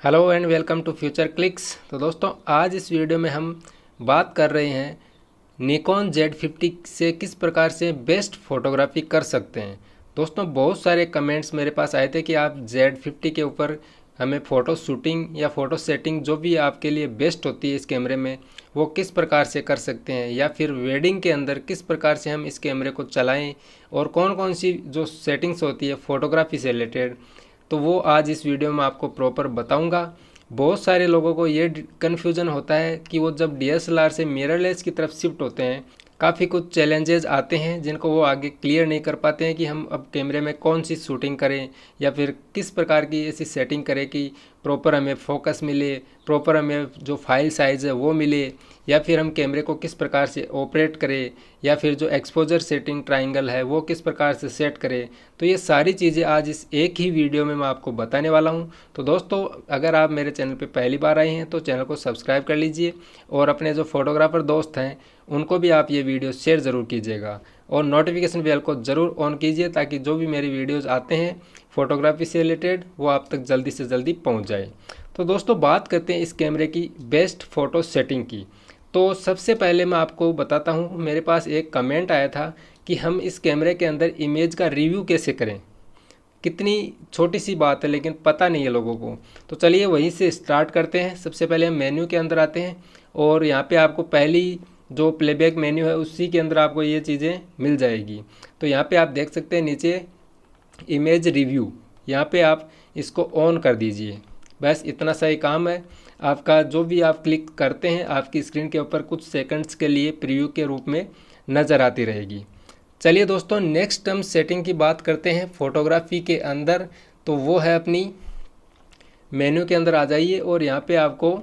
Hello and welcome to Future Clicks. तो दोस्तों आज इस वीडियो में हम बात कर रहे हैं निकॉन Z50 से किस प्रकार से बेस्ट फोटोग्राफी कर सकते हैं। दोस्तों बहुत सारे कमेंट्स मेरे पास आए थे कि आप Z50 के ऊपर हमें फ़ोटो शूटिंग या फ़ोटो सेटिंग जो भी आपके लिए बेस्ट होती है इस कैमरे में वो किस प्रकार से कर सकते हैं, या फिर वेडिंग के अंदर किस प्रकार से हम इस कैमरे को चलाएं और कौन कौन सी जो सेटिंग्स होती है फ़ोटोग्राफी से रिलेटेड, तो वो आज इस वीडियो में आपको प्रॉपर बताऊंगा। बहुत सारे लोगों को ये कन्फ्यूज़न होता है कि वो जब DSLR से मिररलेस की तरफ शिफ्ट होते हैं काफ़ी कुछ चैलेंजेस आते हैं जिनको वो आगे क्लियर नहीं कर पाते हैं कि हम अब कैमरे में कौन सी शूटिंग करें या फिर किस प्रकार की ऐसी सेटिंग करें कि प्रॉपर हमें फोकस मिले, प्रॉपर हमें जो फाइल साइज़ है वो मिले, या फिर हम कैमरे को किस प्रकार से ऑपरेट करें, या फिर जो एक्सपोजर सेटिंग ट्रायंगल है वो किस प्रकार से सेट करें। तो ये सारी चीज़ें आज इस एक ही वीडियो में मैं आपको बताने वाला हूँ। तो दोस्तों अगर आप मेरे चैनल पे पहली बार आए हैं तो चैनल को सब्सक्राइब कर लीजिए और अपने जो फोटोग्राफर दोस्त हैं उनको भी आप ये वीडियो शेयर ज़रूर कीजिएगा और नोटिफिकेशन बेल को ज़रूर ऑन कीजिए ताकि जो भी मेरी वीडियोज़ आते हैं फ़ोटोग्राफी से रिलेटेड वो आप तक जल्दी से जल्दी पहुँच जाए। तो दोस्तों बात करते हैं इस कैमरे की बेस्ट फ़ोटो सेटिंग की। तो सबसे पहले मैं आपको बताता हूँ, मेरे पास एक कमेंट आया था कि हम इस कैमरे के अंदर इमेज का रिव्यू कैसे करें। कितनी छोटी सी बात है लेकिन पता नहीं है लोगों को। तो चलिए वहीं से स्टार्ट करते हैं। सबसे पहले हम मेन्यू के अंदर आते हैं और यहाँ पे आपको पहली जो प्लेबैक मेन्यू है उसी के अंदर आपको ये चीज़ें मिल जाएगी। तो यहाँ पे आप देख सकते हैं नीचे इमेज रिव्यू, यहाँ पे आप इसको ऑन कर दीजिए। बस इतना सा ही काम है आपका। जो भी आप क्लिक करते हैं आपकी स्क्रीन के ऊपर कुछ सेकंड्स के लिए प्रीव्यू के रूप में नज़र आती रहेगी। चलिए दोस्तों नेक्स्ट हम सेटिंग की बात करते हैं फ़ोटोग्राफी के अंदर। तो वो है अपनी मेन्यू के अंदर आ जाइए और यहाँ पे आपको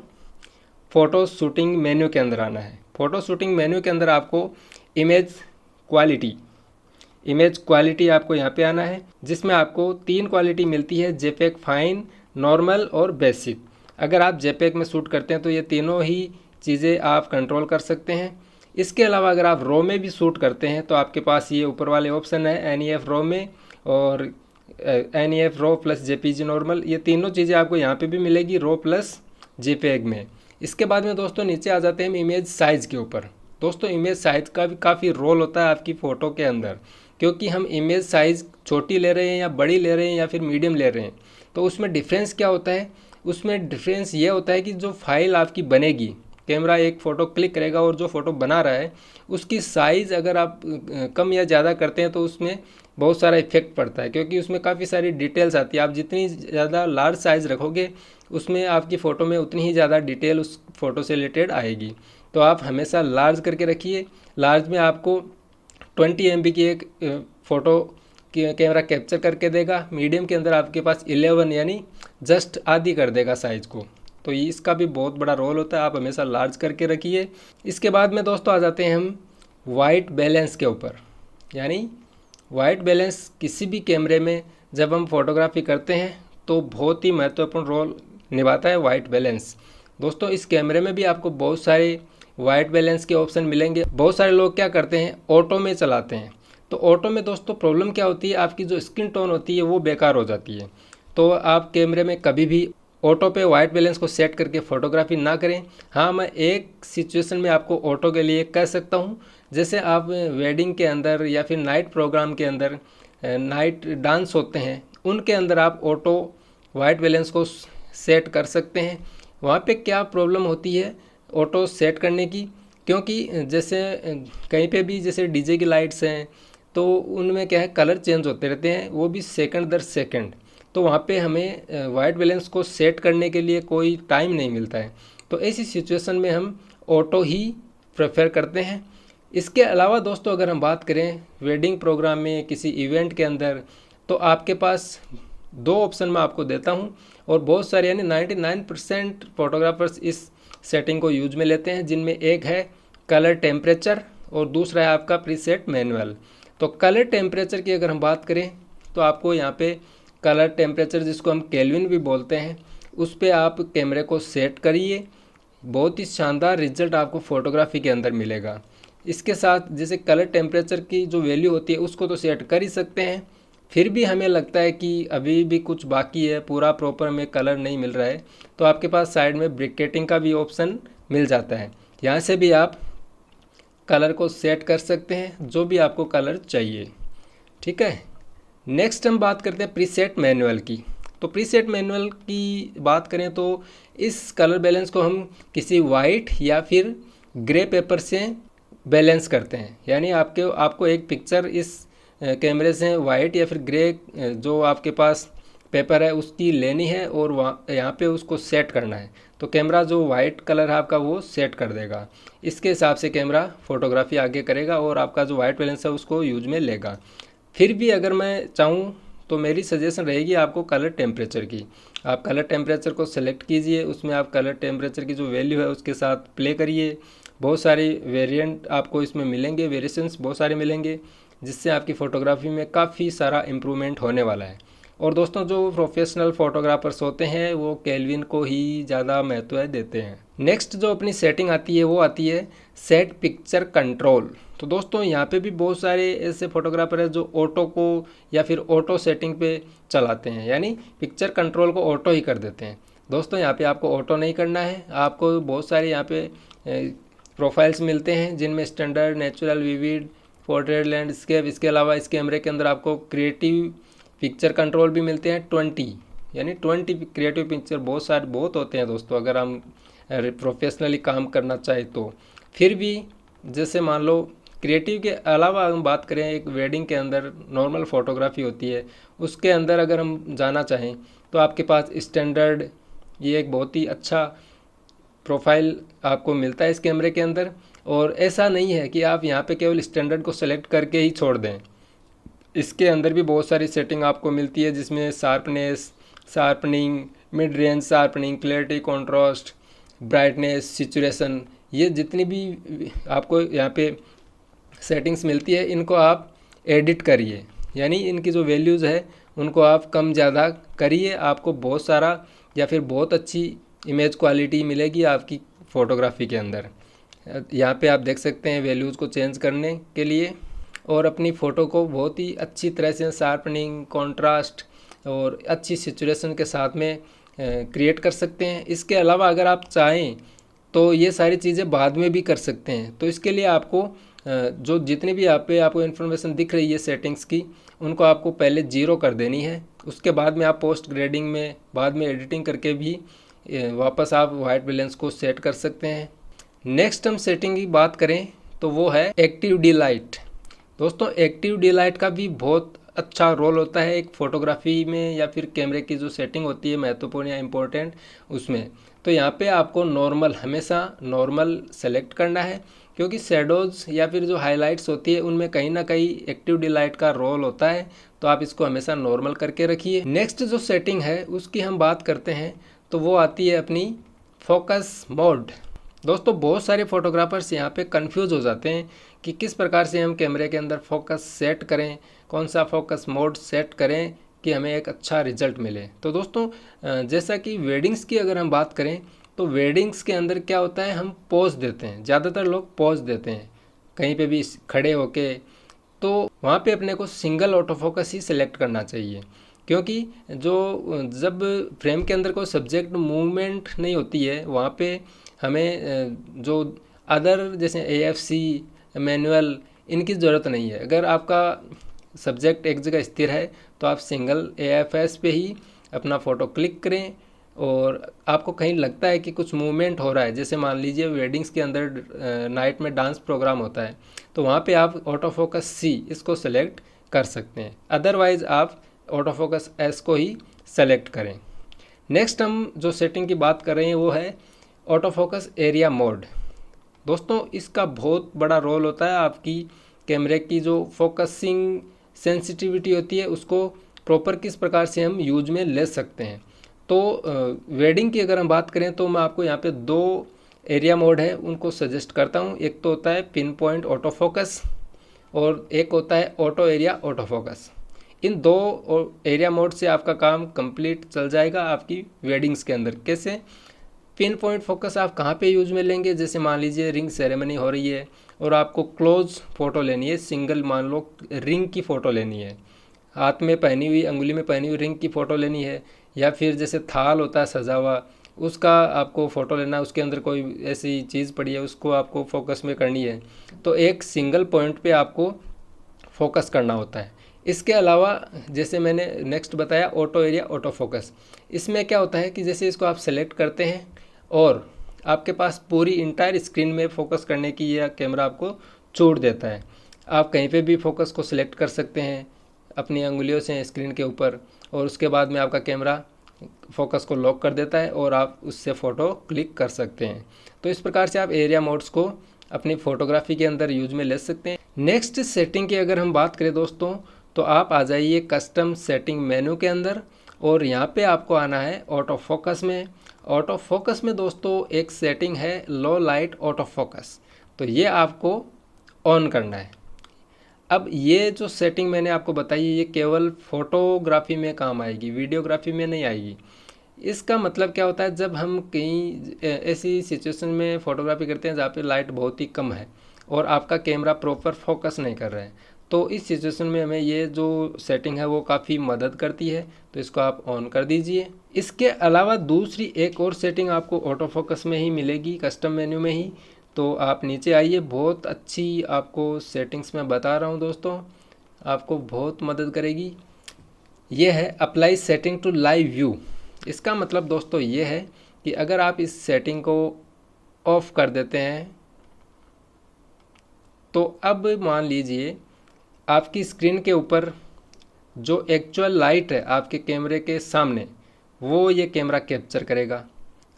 फ़ोटो शूटिंग मेन्यू के अंदर आना है। फ़ोटो शूटिंग मेन्यू के अंदर आपको इमेज क्वालिटी इमेज क्वालिटी आपको यहाँ पे आना है, जिसमें आपको 3 क्वालिटी मिलती है, जेपेग, फाइन, नॉर्मल और बेसिक। अगर आप जेपेग में शूट करते हैं तो ये तीनों ही चीज़ें आप कंट्रोल कर सकते हैं। इसके अलावा अगर आप रो में भी शूट करते हैं तो आपके पास ये ऊपर वाले ऑप्शन है NEF रो में और NEF रो प्लस JPG नॉर्मल, ये तीनों चीज़ें आपको यहाँ पे भी मिलेगी रो प्लस JPEG में। इसके बाद में दोस्तों नीचे आ जाते हैं हम इमेज साइज़ के ऊपर। दोस्तों इमेज साइज़ का भी काफ़ी रोल होता है आपकी फ़ोटो के अंदर, क्योंकि हम इमेज साइज़ छोटी ले रहे हैं या बड़ी ले रहे हैं या फिर मीडियम ले रहे हैं तो उसमें डिफरेंस क्या होता है। उसमें डिफरेंस ये होता है कि जो फाइल आपकी बनेगी, कैमरा एक फ़ोटो क्लिक करेगा और जो फ़ोटो बना रहा है उसकी साइज़ अगर आप कम या ज़्यादा करते हैं तो उसमें बहुत सारा इफेक्ट पड़ता है, क्योंकि उसमें काफ़ी सारी डिटेल्स आती है। आप जितनी ज़्यादा लार्ज साइज़ रखोगे उसमें आपकी फ़ोटो में उतनी ही ज़्यादा डिटेल उस फ़ोटो से रिलेटेड आएगी। तो आप हमेशा लार्ज करके रखिए। लार्ज में आपको 20 MB की एक फ़ोटो कैमरा कैप्चर करके देगा। मीडियम के अंदर आपके पास 11 यानी जस्ट आधी कर देगा साइज़ को। तो ये इसका भी बहुत बड़ा रोल होता है, आप हमेशा लार्ज करके रखिए। इसके बाद में दोस्तों आ जाते हैं हम वाइट बैलेंस के ऊपर। यानी वाइट बैलेंस किसी भी कैमरे में जब हम फोटोग्राफी करते हैं तो बहुत ही महत्वपूर्ण रोल निभाता है वाइट बैलेंस। दोस्तों इस कैमरे में भी आपको बहुत सारे वाइट बैलेंस के ऑप्शन मिलेंगे। बहुत सारे लोग क्या करते हैं ऑटो में चलाते हैं। तो ऑटो में दोस्तों प्रॉब्लम क्या होती है, आपकी जो स्किन टोन होती है वो बेकार हो जाती है। तो आप कैमरे में कभी भी ऑटो पे वाइट बैलेंस को सेट करके फ़ोटोग्राफी ना करें। हाँ, मैं एक सिचुएशन में आपको ऑटो के लिए कह सकता हूँ, जैसे आप वेडिंग के अंदर या फिर नाइट प्रोग्राम के अंदर, नाइट डांस होते हैं उनके अंदर आप ऑटो वाइट बैलेंस को सेट कर सकते हैं। वहाँ पे क्या प्रॉब्लम होती है ऑटो सेट करने की, क्योंकि जैसे कहीं पे भी जैसे डीजे की लाइट्स हैं तो उनमें क्या है कलर चेंज होते रहते हैं, वो भी सेकंड दर सेकंड। तो वहाँ पे हमें वाइट बैलेंस को सेट करने के लिए कोई टाइम नहीं मिलता है। तो ऐसी सिचुएशन में हम ऑटो ही प्रेफर करते हैं। इसके अलावा दोस्तों अगर हम बात करें वेडिंग प्रोग्राम में किसी इवेंट के अंदर, तो आपके पास 2 ऑप्शन मैं आपको देता हूँ और बहुत सारे यानी 99% फोटोग्राफर्स इस सेटिंग को यूज में लेते हैं, जिनमें एक है कलर टेम्परेचर और दूसरा है आपका प्रीसेट मैनुअल। तो कलर टेम्परेचर की अगर हम बात करें तो आपको यहाँ पे कलर टेम्परेचर जिसको हम केल्विन भी बोलते हैं उस पर आप कैमरे को सेट करिए। बहुत ही शानदार रिजल्ट आपको फ़ोटोग्राफी के अंदर मिलेगा। इसके साथ जैसे कलर टेम्परेचर की जो वैल्यू होती है उसको तो सेट कर ही सकते हैं, फिर भी हमें लगता है कि अभी भी कुछ बाकी है, पूरा प्रॉपर हमें कलर नहीं मिल रहा है, तो आपके पास साइड में ब्रिकेटिंग का भी ऑप्शन मिल जाता है। यहाँ से भी आप कलर को सेट कर सकते हैं, जो भी आपको कलर चाहिए। ठीक है, नेक्स्ट हम बात करते हैं प्रीसेट मैनुअल की। तो प्रीसेट मैनुअल की बात करें तो इस कलर बैलेंस को हम किसी वाइट या फिर ग्रे पेपर से बैलेंस करते हैं। यानी आपको एक पिक्चर इस कैमरे से वाइट या फिर ग्रे जो आपके पास पेपर है उसकी लेनी है और वहाँ यहाँ पे उसको सेट करना है। तो कैमरा जो वाइट कलर है आपका वो सेट कर देगा। इसके हिसाब से कैमरा फोटोग्राफी आगे करेगा और आपका जो वाइट बैलेंस है उसको यूज में लेगा। फिर भी अगर मैं चाहूँ तो मेरी सजेशन रहेगी आपको कलर टेम्परेचर की। आप कलर टेम्परेचर को सेलेक्ट कीजिए, उसमें आप कलर टेम्परेचर की जो वैल्यू है उसके साथ प्ले करिए। बहुत सारे वेरिएंट आपको इसमें मिलेंगे, वेरिएशंस बहुत सारे मिलेंगे, जिससे आपकी फ़ोटोग्राफी में काफ़ी सारा इम्प्रूवमेंट होने वाला है। और दोस्तों जो प्रोफेशनल फ़ोटोग्राफर्स होते हैं वो केल्विन को ही ज़्यादा महत्व देते हैं। नेक्स्ट जो अपनी सेटिंग आती है वो आती है सेट पिक्चर कंट्रोल। तो दोस्तों यहाँ पे भी बहुत सारे ऐसे फोटोग्राफर हैं जो ऑटो को या फिर ऑटो सेटिंग पे चलाते हैं, यानी पिक्चर कंट्रोल को ऑटो ही कर देते हैं। दोस्तों यहाँ पे आपको ऑटो नहीं करना है, आपको बहुत सारे यहाँ पे प्रोफाइल्स मिलते हैं जिनमें standard, natural, vivid, portrait, landscape, इसके अलावा इस कैमरे के अंदर आपको क्रिएटिव पिक्चर कंट्रोल भी मिलते हैं 20, यानी 20 क्रिएटिव पिक्चर बहुत होते हैं दोस्तों, अगर हम प्रोफेशनली काम करना चाहे तो। फिर भी जैसे मान लो क्रिएटिव के अलावा हम बात करें, एक वेडिंग के अंदर नॉर्मल फ़ोटोग्राफी होती है, उसके अंदर अगर हम जाना चाहें तो आपके पास स्टैंडर्ड, ये एक बहुत ही अच्छा प्रोफाइल आपको मिलता है इस कैमरे के अंदर। और ऐसा नहीं है कि आप यहाँ पे केवल स्टैंडर्ड को सेलेक्ट करके ही छोड़ दें, इसके अंदर भी बहुत सारी सेटिंग आपको मिलती है, जिसमें sharpness, sharpening, mid range sharpening, clarity, contrast, brightness, saturation, ये जितनी भी आपको यहाँ पे सेटिंग्स मिलती है इनको आप एडिट करिए, यानी इनकी जो वैल्यूज़ है उनको आप कम ज़्यादा करिए। आपको बहुत सारा या फिर बहुत अच्छी इमेज क्वालिटी मिलेगी आपकी फ़ोटोग्राफी के अंदर। यहाँ पे आप देख सकते हैं वैल्यूज़ को चेंज करने के लिए, और अपनी फ़ोटो को बहुत ही अच्छी तरह से शार्पनिंग, कॉन्ट्रास्ट और अच्छी सिचुएशन के साथ में क्रिएट कर सकते हैं। इसके अलावा अगर आप चाहें तो ये सारी चीज़ें बाद में भी कर सकते हैं। तो इसके लिए आपको जो जितनी भी यहाँ पे आपको इन्फॉर्मेशन दिख रही है सेटिंग्स की, उनको आपको पहले 0 कर देनी है। उसके बाद में आप पोस्ट ग्रेडिंग में बाद में एडिटिंग करके भी वापस आप वाइट बैलेंस को सेट कर सकते हैं। नेक्स्ट हम सेटिंग की बात करें तो वो है एक्टिव डी-लाइट। दोस्तों एक्टिव डी-लाइट का भी बहुत अच्छा रोल होता है एक फ़ोटोग्राफी में, या फिर कैमरे की जो सेटिंग होती है महत्वपूर्ण या इम्पोर्टेंट उसमें। तो यहाँ पे आपको नॉर्मल, हमेशा नॉर्मल सेलेक्ट करना है, क्योंकि शेडोज़ या फिर जो हाइलाइट्स होती है उनमें कहीं ना कहीं एक्टिव डी-लाइट का रोल होता है, तो आप इसको हमेशा नॉर्मल करके रखिए। नेक्स्ट जो सेटिंग है उसकी हम बात करते हैं तो वो आती है अपनी फोकस मोड। दोस्तों बहुत सारे फोटोग्राफर्स यहाँ पे कंफ्यूज हो जाते हैं कि किस प्रकार से हम कैमरे के अंदर फोकस सेट करें, कौन सा फोकस मोड सेट करें कि हमें एक अच्छा रिजल्ट मिले। तो दोस्तों जैसा कि वेडिंग्स की अगर हम बात करें तो वेडिंग्स के अंदर क्या होता है, हम पोज देते हैं, ज़्यादातर लोग पोज देते हैं कहीं पे भी खड़े होके, तो वहाँ पे अपने को सिंगल ऑटो फोकस ही सिलेक्ट करना चाहिए, क्योंकि जब फ्रेम के अंदर कोई सब्जेक्ट मूवमेंट नहीं होती है वहाँ पे हमें जो अदर जैसे AFC, मैनुअल, इनकी ज़रूरत नहीं है। अगर आपका सब्जेक्ट एक जगह स्थिर है तो आप सिंगल AFS पे ही अपना फ़ोटो क्लिक करें, और आपको कहीं लगता है कि कुछ मूवमेंट हो रहा है, जैसे मान लीजिए वेडिंग्स के अंदर नाइट में डांस प्रोग्राम होता है, तो वहाँ पे आप ऑटो फोकस C इसको सेलेक्ट कर सकते हैं। अदरवाइज़ आप ऑटो फोकस S को ही सेलेक्ट करें। नेक्स्ट हम जो सेटिंग की बात कर रहे हैं वो है ऑटो फोकस एरिया मोड। दोस्तों इसका बहुत बड़ा रोल होता है आपकी कैमरे की जो फोकसिंग सेंसिटिविटी होती है उसको प्रॉपर किस प्रकार से हम यूज में ले सकते हैं। तो वेडिंग की अगर हम बात करें तो मैं आपको यहाँ पे 2 एरिया मोड है उनको सजेस्ट करता हूँ। एक तो होता है पिन पॉइंट ऑटो फोकस और एक होता है ऑटो एरिया ऑटो फोकस। इन 2 एरिया मोड से आपका काम कंप्लीट चल जाएगा आपकी वेडिंग्स के अंदर। कैसे? पिन पॉइंट फोकस आप कहाँ पे यूज में लेंगे, जैसे मान लीजिए रिंग सेरेमनी हो रही है और आपको क्लोज फ़ोटो लेनी है, सिंगल मान लो रिंग की फ़ोटो लेनी है, हाथ में पहनी हुई, अंगुली में पहनी हुई रिंग की फ़ोटो लेनी है, या फिर जैसे थाल होता है सजा हुआ, उसका आपको फ़ोटो लेना है, उसके अंदर कोई ऐसी चीज़ पड़ी है उसको आपको फोकस में करनी है, तो एक सिंगल पॉइंट पे आपको फोकस करना होता है। इसके अलावा जैसे मैंने नेक्स्ट बताया ऑटो एरिया ऑटो फोकस, इसमें क्या होता है कि जैसे इसको आप सेलेक्ट करते हैं और आपके पास पूरी इंटायर स्क्रीन में फोकस करने की यह कैमरा आपको छूट देता है। आप कहीं पे भी फोकस को सिलेक्ट कर सकते हैं अपनी अंगुलियों से स्क्रीन के ऊपर, और उसके बाद में आपका कैमरा फोकस को लॉक कर देता है और आप उससे फ़ोटो क्लिक कर सकते हैं। तो इस प्रकार से आप एरिया मोड्स को अपनी फ़ोटोग्राफी के अंदर यूज में ले सकते हैं। नेक्स्ट सेटिंग की अगर हम बात करें दोस्तों, तो आप आ जाइए कस्टम सेटिंग मेनू के अंदर, और यहाँ पे आपको आना है ऑटो फोकस में। ऑटो फोकस में दोस्तों एक सेटिंग है लो लाइट ऑटो फोकस, तो ये आपको ऑन करना है। अब ये जो सेटिंग मैंने आपको बताई ये केवल फोटोग्राफी में काम आएगी, वीडियोग्राफी में नहीं आएगी। इसका मतलब क्या होता है, जब हम कहीं ऐसी सिचुएशन में फ़ोटोग्राफी करते हैं जहाँ पे लाइट बहुत ही कम है और आपका कैमरा प्रॉपर फोकस नहीं कर रहा है, तो इस सिचुएशन में हमें ये जो सेटिंग है वो काफ़ी मदद करती है, तो इसको आप ऑन कर दीजिए। इसके अलावा दूसरी एक और सेटिंग आपको ऑटो फोकस में ही मिलेगी, कस्टम मेन्यू में ही। तो आप नीचे आइए, बहुत अच्छी आपको सेटिंग्स मैं बता रहा हूँ दोस्तों, आपको बहुत मदद करेगी। ये है apply setting to live view. इसका मतलब दोस्तों ये है कि अगर आप इस सेटिंग को ऑफ कर देते हैं, तो अब मान लीजिए आपकी स्क्रीन के ऊपर जो एक्चुअल लाइट है आपके कैमरे के सामने, वो ये कैमरा कैप्चर करेगा।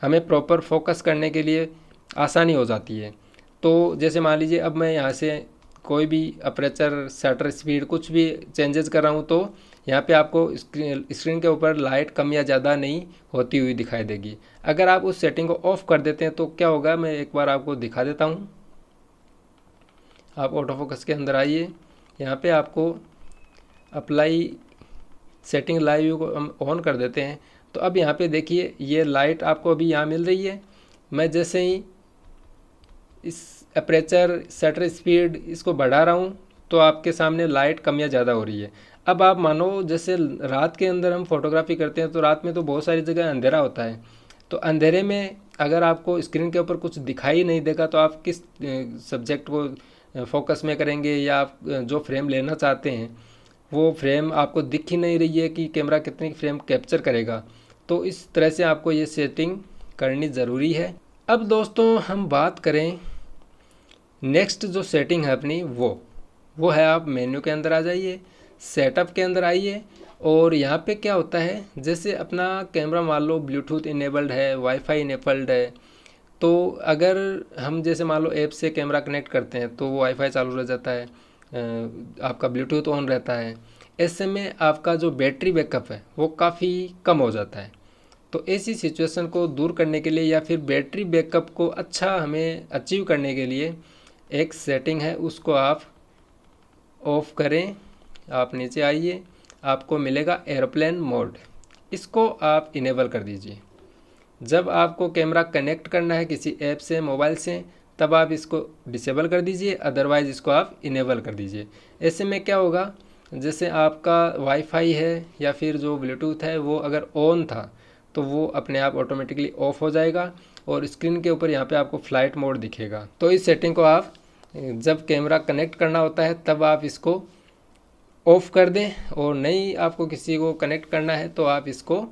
हमें प्रॉपर फोकस करने के लिए आसानी हो जाती है। तो जैसे मान लीजिए अब मैं यहाँ से कोई भी अपर्चर, शटर स्पीड कुछ भी चेंजेस कर रहा हूँ, तो यहाँ पे आपको स्क्रीन के ऊपर लाइट कम या ज़्यादा नहीं होती हुई दिखाई देगी। अगर आप उस सेटिंग को ऑफ कर देते हैं तो क्या होगा, मैं एक बार आपको दिखा देता हूँ। आप ऑटो फोकस के अंदर आइए, यहाँ पे आपको अप्लाई सेटिंग लाइव व्यू को हम ऑन कर देते हैं। तो अब यहाँ पे देखिए ये लाइट आपको अभी यहाँ मिल रही है। मैं जैसे ही इस अपर्चर, शटर स्पीड इसको बढ़ा रहा हूँ तो आपके सामने लाइट कम या ज़्यादा हो रही है। अब आप मानो जैसे रात के अंदर हम फोटोग्राफी करते हैं तो रात में तो बहुत सारी जगह अंधेरा होता है, तो अंधेरे में अगर आपको स्क्रीन के ऊपर कुछ दिखाई नहीं देगा तो आप किस सब्जेक्ट को फोकस में करेंगे, या आप जो फ्रेम लेना चाहते हैं वो फ्रेम आपको दिख ही नहीं रही है कि कैमरा कितनी फ्रेम कैप्चर करेगा। तो इस तरह से आपको ये सेटिंग करनी ज़रूरी है। अब दोस्तों हम बात करें नेक्स्ट जो सेटिंग है अपनी, वो है आप मेन्यू के अंदर आ जाइए, सेटअप के अंदर आइए, और यहाँ पे क्या होता है, जैसे अपना कैमरा मान लो ब्लूटूथ इनेबल्ड है, वाईफाई इनेबल्ड है, तो अगर हम जैसे मान लो ऐप से कैमरा कनेक्ट करते हैं तो वो वाईफाई चालू रह जाता है, आपका ब्लूटूथ ऑन रहता है। ऐसे में आपका जो बैटरी बैकअप है वो काफ़ी कम हो जाता है। तो ऐसी सिचुएशन को दूर करने के लिए या फिर बैटरी बैकअप को अच्छा हमें अचीव करने के लिए एक सेटिंग है, उसको आप ऑफ करें। आप नीचे आइए, आपको मिलेगा एरोप्लेन मोड, इसको आप इनेबल कर दीजिए। जब आपको कैमरा कनेक्ट करना है किसी ऐप से, मोबाइल से, तब आप इसको डिसेबल कर दीजिए, अदरवाइज़ इसको आप इनेबल कर दीजिए। ऐसे में क्या होगा, जैसे आपका वाईफाई है या फिर जो ब्लूटूथ है वो अगर ऑन था तो वो अपने आप ऑटोमेटिकली ऑफ हो जाएगा और स्क्रीन के ऊपर यहाँ पे आपको फ्लाइट मोड दिखेगा। तो इस सेटिंग को आप जब कैमरा कनेक्ट करना होता है तब आप इसको ऑफ़ कर दें, और नहीं आपको किसी को कनेक्ट करना है तो आप इसको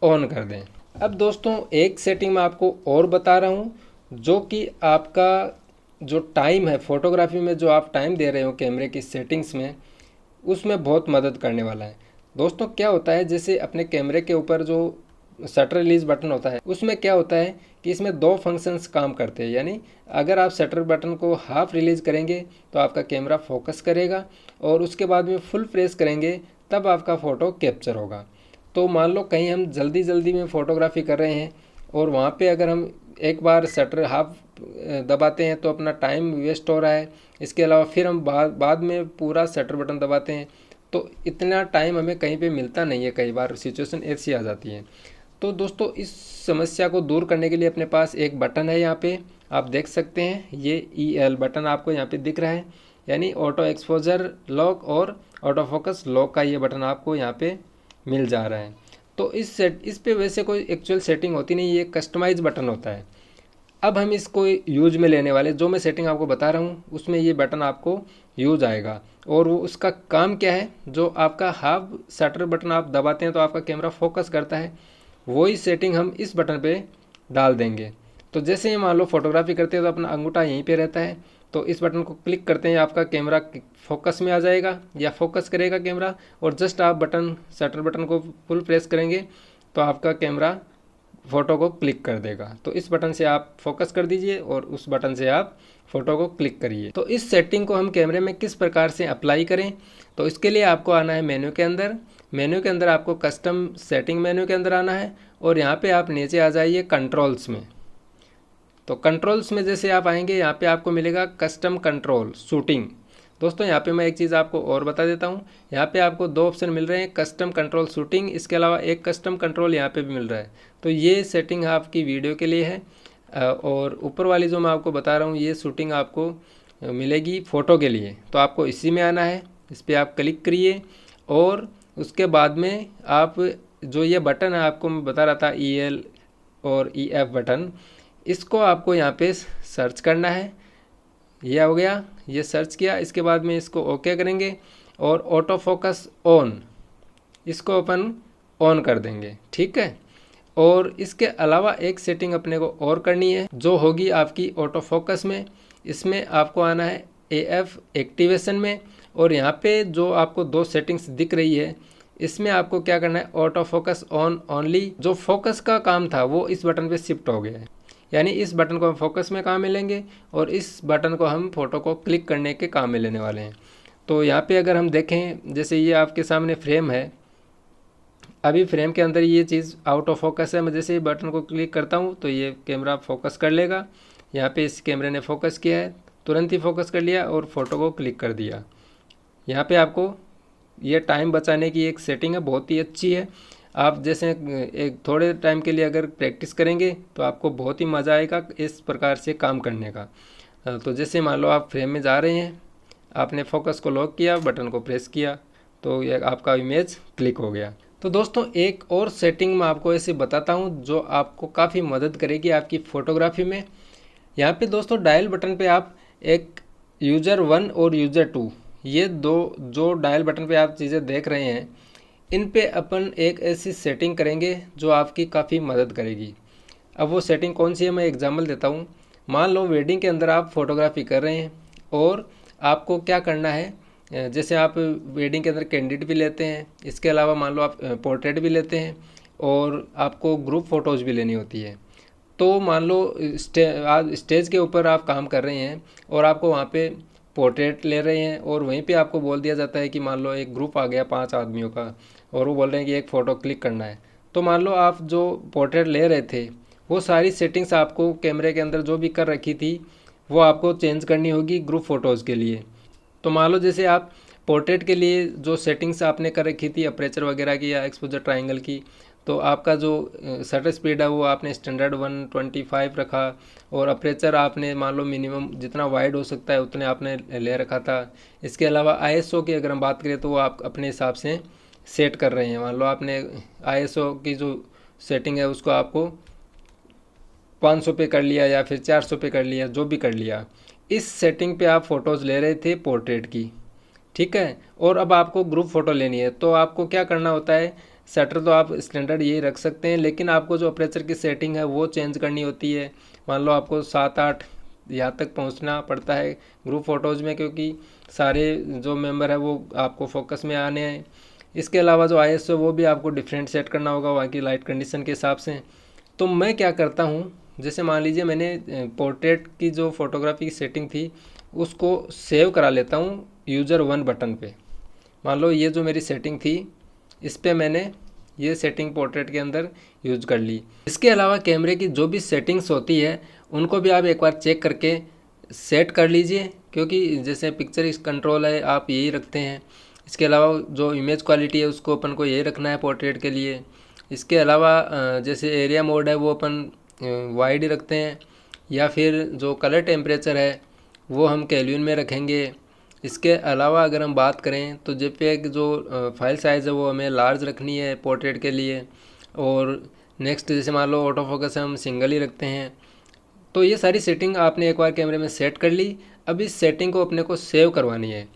ऑन कर दें। अब दोस्तों एक सेटिंग मैं आपको और बता रहा हूँ, जो कि आपका जो टाइम है फ़ोटोग्राफी में, जो आप टाइम दे रहे हो कैमरे की सेटिंग्स में, उसमें बहुत मदद करने वाला है। दोस्तों क्या होता है, जैसे अपने कैमरे के ऊपर जो शटर रिलीज़ बटन होता है, उसमें क्या होता है कि इसमें दो फंक्शंस काम करते हैं। यानी अगर आप शटर बटन को हाफ रिलीज़ करेंगे तो आपका कैमरा फोकस करेगा, और उसके बाद में फुल प्रेस करेंगे तब आपका फ़ोटो कैप्चर होगा। तो मान लो कहीं हम जल्दी जल्दी में फ़ोटोग्राफी कर रहे हैं और वहाँ पे अगर हम एक बार शटर हाफ दबाते हैं तो अपना टाइम वेस्ट हो रहा है। इसके अलावा फिर हम बाद में पूरा शटर बटन दबाते हैं तो इतना टाइम हमें कहीं पे मिलता नहीं है, कई बार सिचुएशन ऐसी आ जाती है। तो दोस्तों इस समस्या को दूर करने के लिए अपने पास एक बटन है, यहाँ पे आप देख सकते हैं, ये EL बटन आपको यहाँ पे दिख रहा है, यानी ऑटो एक्सपोजर लॉक और ऑटो फोकस लॉक का ये बटन आपको यहाँ पे मिल जा रहा है। तो इस पे वैसे कोई एक्चुअल सेटिंग होती नहीं, ये कस्टमाइज बटन होता है। अब हम इसको यूज में लेने वाले, जो मैं सेटिंग आपको बता रहा हूँ उसमें ये बटन आपको यूज आएगा। और वो उसका काम क्या है, जो आपका हाफ शटर बटन आप दबाते हैं तो आपका कैमरा फोकस करता है, वही सेटिंग हम इस बटन पे डाल देंगे। तो जैसे ही मान लो फोटोग्राफी करते हैं तो अपना अंगूठा यहीं पे रहता है, तो इस बटन को क्लिक करते हैं आपका कैमरा फोकस में आ जाएगा या फोकस करेगा कैमरा, और जस्ट आप शटर बटन को फुल प्रेस करेंगे तो आपका कैमरा फ़ोटो को क्लिक कर देगा। तो इस बटन से आप फोकस कर दीजिए और उस बटन से आप फ़ोटो को क्लिक करिए। तो इस सेटिंग को हम कैमरे में किस प्रकार से अप्लाई करें, तो इसके लिए आपको आना है मेन्यू के अंदर। मेन्यू के अंदर आपको कस्टम सेटिंग मेन्यू के अंदर आना है और यहाँ पे आप नीचे आ जाइए कंट्रोल्स में। तो कंट्रोल्स में जैसे आप आएंगे यहाँ पे आपको मिलेगा कस्टम कंट्रोल शूटिंग। दोस्तों यहाँ पे मैं एक चीज़ आपको और बता देता हूँ, यहाँ पे आपको दो ऑप्शन मिल रहे हैं, कस्टम कंट्रोल शूटिंग, इसके अलावा एक कस्टम कंट्रोल यहाँ पे भी मिल रहा है। तो ये सेटिंग आपकी वीडियो के लिए है, और ऊपर वाली जो मैं आपको बता रहा हूँ ये शूटिंग आपको मिलेगी फ़ोटो के लिए। तो आपको इसी में आना है, इस पर आप क्लिक करिए और उसके बाद में आप जो ये बटन है आपको मैं बता रहा था EL और EF बटन, इसको आपको यहाँ पे सर्च करना है। ये हो गया, ये सर्च किया, इसके बाद में इसको ओके करेंगे और ऑटो फोकस ऑन, इसको अपन ऑन कर देंगे, ठीक है। और इसके अलावा एक सेटिंग अपने को और करनी है जो होगी आपकी ऑटो फोकस में। इसमें आपको आना है AF एक्टिवेशन में, और यहाँ पे जो आपको दो सेटिंग्स दिख रही है इसमें आपको क्या करना है, ऑटो फोकस ऑन ओनली, जो फोकस का काम था वो इस बटन पे शिफ्ट हो गया है। यानी इस बटन को हम फोकस में काम में लेंगे और इस बटन को हम फ़ोटो को क्लिक करने के काम में लेने वाले हैं। तो यहाँ पे अगर हम देखें, जैसे ये आपके सामने फ्रेम है, अभी फ्रेम के अंदर ये चीज़ आउट ऑफ फोकस है। मैं जैसे ही बटन को क्लिक करता हूँ तो ये कैमरा फोकस कर लेगा। यहाँ पे इस कैमरे ने फोकस किया है, तुरंत ही फोकस कर लिया और फ़ोटो को क्लिक कर दिया। यहाँ पे आपको ये टाइम बचाने की एक सेटिंग है, बहुत ही अच्छी है। आप जैसे एक थोड़े टाइम के लिए अगर प्रैक्टिस करेंगे तो आपको बहुत ही मज़ा आएगा इस प्रकार से काम करने का। तो जैसे मान लो आप फ्रेम में जा रहे हैं, आपने फोकस को लॉक किया, बटन को प्रेस किया, तो ये आपका इमेज क्लिक हो गया। तो दोस्तों एक और सेटिंग मैं आपको ऐसे बताता हूँ जो आपको काफ़ी मदद करेगी आपकी फ़ोटोग्राफी में। यहाँ पे दोस्तों डायल बटन पे आप एक यूज़र 1 और यूज़र 2, ये दो जो डायल बटन पे आप चीज़ें देख रहे हैं, इन पे अपन एक ऐसी सेटिंग करेंगे जो आपकी काफ़ी मदद करेगी। अब वो सेटिंग कौन सी है, मैं एग्जांपल देता हूँ। मान लो वेडिंग के अंदर आप फोटोग्राफी कर रहे हैं और आपको क्या करना है, जैसे आप वेडिंग के अंदर कैंडिड भी लेते हैं, इसके अलावा मान लो आप पोर्ट्रेट भी लेते हैं और आपको ग्रुप फ़ोटोज़ भी लेनी होती है। तो मान लो आज स्टेज के ऊपर आप काम कर रहे हैं और आपको वहाँ पे पोर्ट्रेट ले रहे हैं और वहीं पे आपको बोल दिया जाता है कि मान लो एक ग्रुप आ गया 5 आदमियों का और वो बोल रहे हैं कि एक फ़ोटो क्लिक करना है। तो मान लो आप जो पोर्ट्रेट ले रहे थे वो सारी सेटिंग्स आपको कैमरे के अंदर जो भी कर रखी थी वो आपको चेंज करनी होगी ग्रुप फ़ोटोज़ के लिए। तो मान लो जैसे आप पोर्ट्रेट के लिए जो सेटिंग्स आपने कर रखी थी अपर्चर वगैरह की या एक्सपोजर ट्रायंगल की, तो आपका जो शटर स्पीड है वो आपने स्टैंडर्ड 125 रखा और अपर्चर आपने मान लो मिनिमम जितना वाइड हो सकता है उतने आपने ले रखा था। इसके अलावा ISO की अगर हम बात करें तो वो आप अपने हिसाब से सेट कर रहे हैं। मान लो आपने ISO की जो सेटिंग है उसको आपको 500 पे कर लिया या फिर 400 पे कर लिया, जो भी कर लिया। इस सेटिंग पे आप फ़ोटोज़ ले रहे थे पोर्ट्रेट की, ठीक है। और अब आपको ग्रुप फ़ोटो लेनी है तो आपको क्या करना होता है, शटर तो आप स्टैंडर्ड यही रख सकते हैं, लेकिन आपको जो अपर्चर की सेटिंग है वो चेंज करनी होती है। मान लो आपको 7-8 यहाँ तक पहुँचना पड़ता है ग्रुप फ़ोटोज़ में, क्योंकि सारे जो मेंबर है वो आपको फोकस में आने हैं। इसके अलावा जो ISO वो भी आपको डिफरेंट सेट करना होगा वहाँ की लाइट कंडीशन के हिसाब से। तो मैं क्या करता हूँ, जैसे मान लीजिए मैंने पोर्ट्रेट की जो फ़ोटोग्राफी की सेटिंग थी उसको सेव करा लेता हूँ यूज़र 1 बटन पे। मान लो ये जो मेरी सेटिंग थी इस पे मैंने ये सेटिंग पोर्ट्रेट के अंदर यूज़ कर ली। इसके अलावा कैमरे की जो भी सेटिंग्स होती है उनको भी आप एक बार चेक करके सेट कर लीजिए, क्योंकि जैसे पिक्चर कंट्रोल है आप यही रखते हैं। इसके अलावा जो इमेज क्वालिटी है उसको अपन को यही रखना है पोर्ट्रेट के लिए। इसके अलावा जैसे एरिया मोड है वो अपन वाइड रखते हैं, या फिर जो कलर टेम्परेचर है वो हम केल्विन में रखेंगे। इसके अलावा अगर हम बात करें तो JPEG जो फाइल साइज़ है वो हमें लार्ज रखनी है पोर्ट्रेट के लिए। और नेक्स्ट जैसे मान लो ऑटो फोकस हम सिंगल ही रखते हैं। तो ये सारी सेटिंग आपने एक बार कैमरे में सेट कर ली। अब इस सेटिंग को अपने को सेव करवानी है।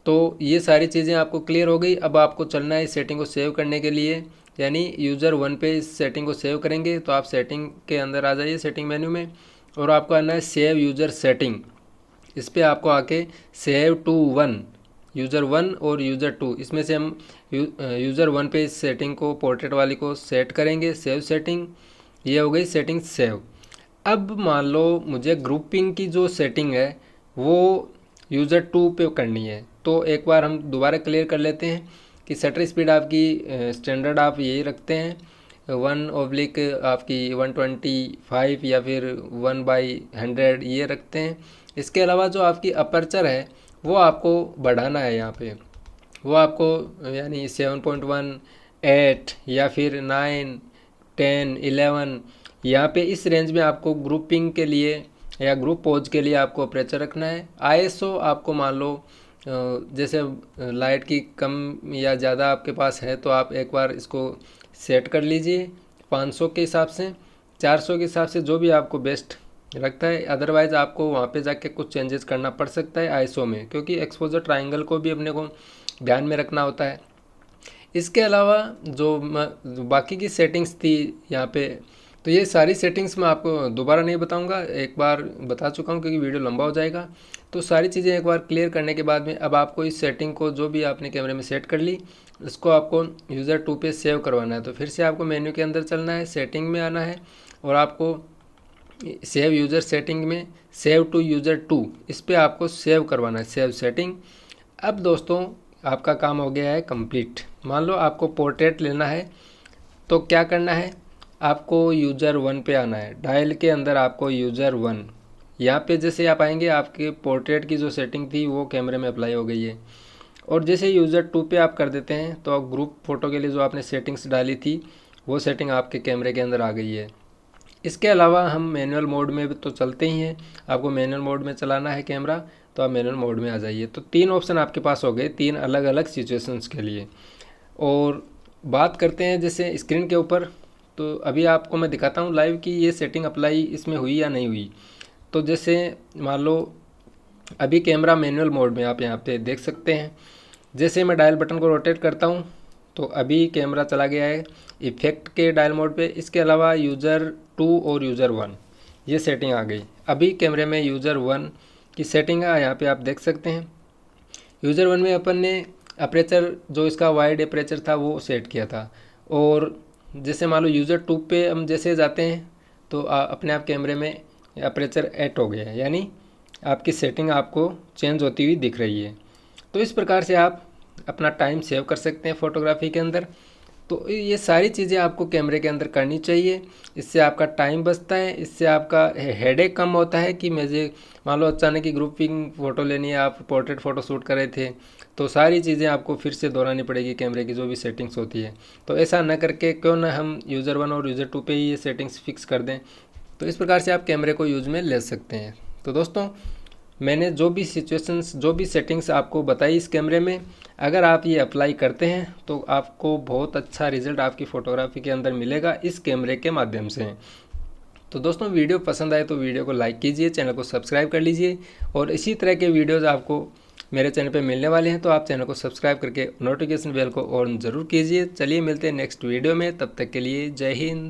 तो ये सारी चीज़ें आपको क्लियर हो गई। अब आपको चलना है इस सेटिंग को सेव करने के लिए, यानी यूज़र 1 पे इस सेटिंग को सेव करेंगे। तो आप सेटिंग के अंदर आ जाइए सेटिंग मेन्यू में, और आपको आना है सेव यूज़र सेटिंग। इस पर आपको आके सेव टू 1, यूज़र 1 और यूज़र 2 इसमें से हम यूज़र 1 पे इस सेटिंग को पोर्ट्रेट वाली को सेट करेंगे। सेव सेटिंग, ये हो गई सेटिंग सेव। अब मान लो मुझे ग्रुपिंग की जो सेटिंग है वो यूज़र 2 पे करनी है। तो एक बार हम दोबारा क्लियर कर लेते हैं कि शटर स्पीड आपकी स्टैंडर्ड आप यही रखते हैं 1/, आपकी 125 या फिर 1/100 ये रखते हैं। इसके अलावा जो आपकी अपर्चर है वो आपको बढ़ाना है यहाँ पे। वो आपको यानी 7.1, 8 या फिर 9, 10, 11 यहाँ पे इस रेंज में आपको ग्रुपिंग के लिए या ग्रुप पोज के लिए आपको अपर्चर रखना है। ISO आपको मान लो जैसे लाइट की कम या ज़्यादा आपके पास है तो आप एक बार इसको सेट कर लीजिए 500 के हिसाब से, 400 के हिसाब से, जो भी आपको बेस्ट लगता है। अदरवाइज़ आपको वहाँ पे जाके कुछ चेंजेस करना पड़ सकता है ISO में, क्योंकि एक्सपोजर ट्रायंगल को भी अपने को ध्यान में रखना होता है। इसके अलावा जो बाकी की सेटिंग्स थी यहाँ पे, तो ये सारी सेटिंग्स मैं आपको दोबारा नहीं बताऊंगा, एक बार बता चुका हूँ क्योंकि वीडियो लंबा हो जाएगा। तो सारी चीज़ें एक बार क्लियर करने के बाद में अब आपको इस सेटिंग को जो भी आपने कैमरे में सेट कर ली उसको आपको यूज़र 2 पे सेव करवाना है। तो फिर से आपको मेन्यू के अंदर चलना है, सेटिंग में आना है और आपको सेव यूज़र सेटिंग में सेव टू यूज़र 2 इस पर आपको सेव करवाना है, सेव सेटिंग। अब दोस्तों आपका काम हो गया है कंप्लीट। मान लो आपको पोर्ट्रेट लेना है तो क्या करना है, आपको यूज़र 1 पे आना है। डायल के अंदर आपको यूज़र 1 यहाँ पे जैसे आप आएंगे आपके पोर्ट्रेट की जो सेटिंग थी वो कैमरे में अप्लाई हो गई है। और जैसे यूज़र 2 पे आप कर देते हैं तो ग्रुप फ़ोटो के लिए जो आपने सेटिंग्स डाली थी वो सेटिंग आपके कैमरे के अंदर आ गई है। इसके अलावा हम मैनुअल मोड में तो चलते ही हैं, आपको मैनुअल मोड में चलाना है कैमरा तो आप मैनुअल मोड में आ जाइए। तो 3 ऑप्शन आपके पास हो गए 3 अलग अलग सिचुएशंस के लिए। और बात करते हैं जैसे स्क्रीन के ऊपर, तो अभी आपको मैं दिखाता हूँ लाइव कि ये सेटिंग अप्लाई इसमें हुई या नहीं हुई। तो जैसे मान लो अभी कैमरा मैनुअल मोड में आप यहाँ पे देख सकते हैं। जैसे मैं डायल बटन को रोटेट करता हूँ तो अभी कैमरा चला गया है इफेक्ट के डायल मोड पे। इसके अलावा यूज़र 2 और यूज़र 1 ये सेटिंग आ गई। अभी कैमरे में यूज़र 1 की सेटिंग है, यहाँ पे आप देख सकते हैं। यूज़र 1 में अपन ने अपर्चर जो इसका वाइड अपर्चर था वो सेट किया था। और जैसे मान लो यूज़र 2 पे हम जैसे जाते हैं तो अपने आप कैमरे में अपर्चर 8 हो गया है, यानी आपकी सेटिंग आपको चेंज होती हुई दिख रही है। तो इस प्रकार से आप अपना टाइम सेव कर सकते हैं फ़ोटोग्राफी के अंदर। तो ये सारी चीज़ें आपको कैमरे के अंदर करनी चाहिए, इससे आपका टाइम बचता है, इससे आपका हेडेक कम होता है कि मुझे मान लो अचानक ही ग्रुपिंग फ़ोटो लेनी है, आप पोर्ट्रेट फ़ोटो शूट कर रहे थे तो सारी चीज़ें आपको फिर से दोहरानी पड़ेगी कैमरे की जो भी सेटिंग्स होती है। तो ऐसा न करके क्यों ना हम यूज़र 1 और यूज़र 2 पे ही ये सेटिंग्स फिक्स कर दें। तो इस प्रकार से आप कैमरे को यूज़ में ले सकते हैं। तो दोस्तों मैंने जो भी सिचुएशंस जो भी सेटिंग्स आपको बताई इस कैमरे में, अगर आप ये अप्लाई करते हैं तो आपको बहुत अच्छा रिज़ल्ट आपकी फ़ोटोग्राफी के अंदर मिलेगा इस कैमरे के माध्यम से। तो दोस्तों वीडियो पसंद आए तो वीडियो को लाइक कीजिए, चैनल को सब्सक्राइब कर लीजिए और इसी तरह के वीडियोज़ आपको मेरे चैनल पे मिलने वाले हैं। तो आप चैनल को सब्सक्राइब करके नोटिफिकेशन बेल को ऑन ज़रूर कीजिए। चलिए मिलते हैं नेक्स्ट वीडियो में, तब तक के लिए जय हिंद।